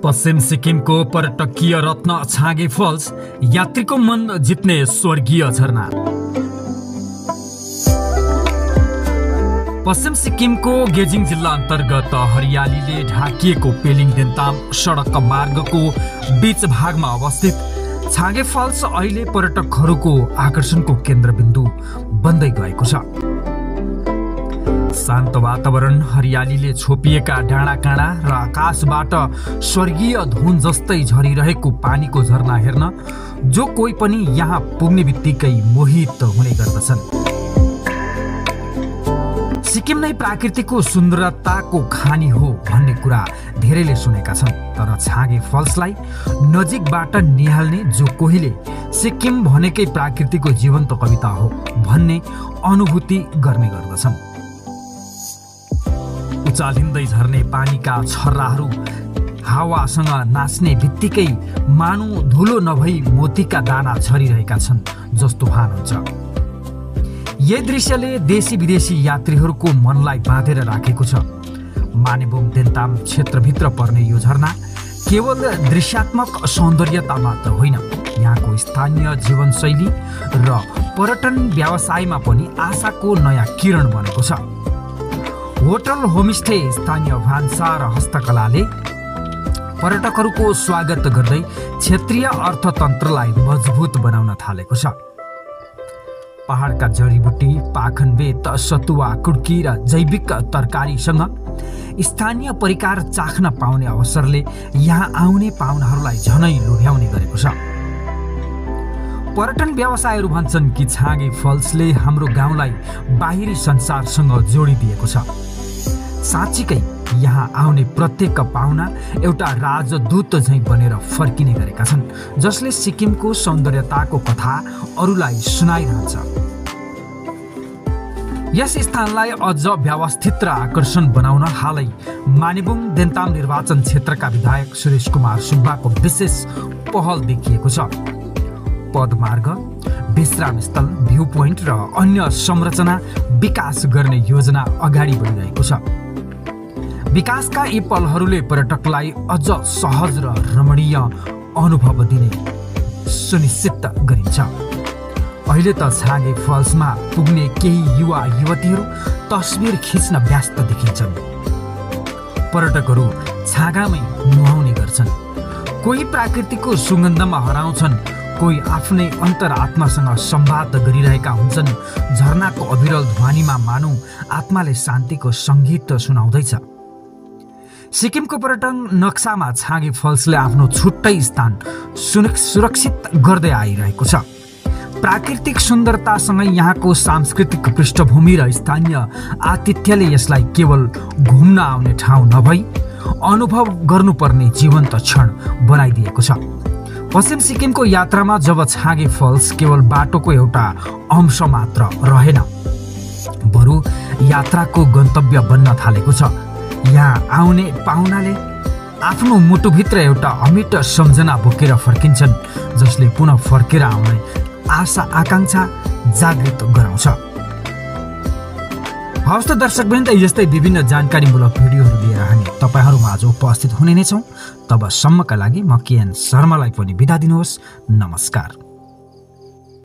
पश्चिम सिक्किमको पर्यटकीय रत्न छाँगे फल्स यात्रीको मन जित्ने स्वर्गीय झरना। पश्चिम सिक्किमको गेजिङ जिल्ला अन्तर्गत हरियालीले ढाकिएको पेलिङ देन्ताम सडक मार्गको बीच भागमा अवस्थित छाँगे फल्स अहिले पर्यटकहरूको आकर्षणको केन्द्रबिन्दु बन्दै गएको छ। शान्त वातावरण, हरियालीले छोपिएका डाँडाकाँडा र आकाशबाट स्वर्गीय धुन जस्तै झरिरहेको पानीको झरना हेर्न जो कोही पनि यहाँ पुग्ने बित्तिकै मोहित हुने गर्दछन्। सिक्किम नै प्राकृतिकको सुन्दरताको खानी हो भन्ने कुरा धेरैले सुनेका छन्, तर छाँगे फल्सलाई नजिकबाट निहाल्ने जो कोहीले सिक्किम भनेकै प्राकृतिकको जीवन्त कविता हो भन्ने अनुभूति गर्ने गर्दछन्। उचालिँदै झर्ने पानीका छर्राहरू हावासँग नाच्ने बित्तिकै मानु धुलो नभई मोतीका दाना झरिरहेका छन् जस्तो भान हुन्छ। यही दृश्यले देशी विदेशी यात्रीहरूको मनलाई बाँधेर राखेको छ। मानेबुङ देन्ताम क्षेत्रभित्र पर्ने यो झरना केवल दृश्यात्मक सौन्दर्यता मात्र होइन, यहाँको स्थानीय जीवनशैली र पर्यटन व्यवसायमा पनि आशाको नयाँ किरण बनेको छ। होटल, होमस्टे, स्थानीय भान्सा र हस्तकलाले पर्यटकहरूको स्वागत गर्दै क्षेत्रीय अर्थतन्त्रलाई मजबुत बनाउन थालेको छ। पहाडका जडीबुटी, पाखनबेत, सतुवा, कुड्की र जैविक तरकारीसँग स्थानीय परिकार चाख्न पाउने अवसरले यहाँ आउने पाहुनाहरूलाई झनै लोभ्याउने गरेको छ। पर्यटन व्यवसायहरू भन्छन् कि छाँगे फल्सले हाम्रो गाउँलाई बाहिरी संसारसँग जोडिदिएको छ। साँच्चीकै यहाँ आउने प्रत्येक पाहुना एउटा राजदूत झैँ बनेर फर्किने गरेका छन्, जसले सिक्किमको सौन्दर्यताको कथा अरूलाई सुनाइरहन्छ। यस स्थानलाई अझ व्यवस्थित र आकर्षण बनाउन हालै मानेबुङ देन्ताम निर्वाचन क्षेत्रका विधायक सुरेश कुमार सुब्बाको विशेष पहल देखिएको छ। पदमार्ग, विश्राम स्थल, भ्यू पोइन्ट र अन्य संरचना विकास गर्ने योजना अगाडि बढिरहेको छ। विकासका यी पलहरूले पर्यटकलाई अझ सहज र रमणीय अनुभव दिने सुनिश्चित गरिन्छ। अहिले त छाँगे फल्समा पुग्ने केही युवा युवतीहरू तस्बिर खिच्न व्यस्त देखिन्छन्। पर्यटकहरू छाँगामै नुहाउने गर्छन्, कोही प्राकृतिकको सुगन्धमा हराउँछन्, कोही आफ्नै अन्तरात्मासँग संवाद गरिरहेका हुन्छन्। झरनाको अविरल ध्वनिमा मानौ आत्माले शान्तिको सङ्गीत सुनाउँदैछ। सिक्किमको पर्यटन नक्सामा छाँगे फल्सले आफ्नो छुट्टै स्थान सुरक्षित गर्दै आइरहेको छ। प्राकृतिक सुन्दरतासँगै यहाँको सांस्कृतिक पृष्ठभूमि र स्थानीय आतिथ्यले यसलाई केवल घुम्न आउने ठाउँ नभई अनुभव गर्नुपर्ने जीवन्त क्षण बनाइदिएको छ। पश्चिम सिक्किमको यात्रामा जब छाँगे फल्स केवल बाटोको एउटा अंश मात्र रहेन, बरु यात्राको गन्तव्य बन्न थालेको छ। यहाँ आउने पाहुनाले आफ्नो मुटुभित्र एउटा अमिट सम्झना बोकेर फर्किन्छन्, जसले पुनः फर्केर आउने आशा आकांक्षा जागृत गराउँछ। हवस् त दर्शकवृन्द, यस्तै विभिन्न जानकारीमूलक भिडियोहरू लिएर हामी तपाईँहरूमा आज उपस्थित हुने नै छौँ। तबसम्मका लागि म केएन शर्मालाई पनि बिदा दिनुहोस्। नमस्कार।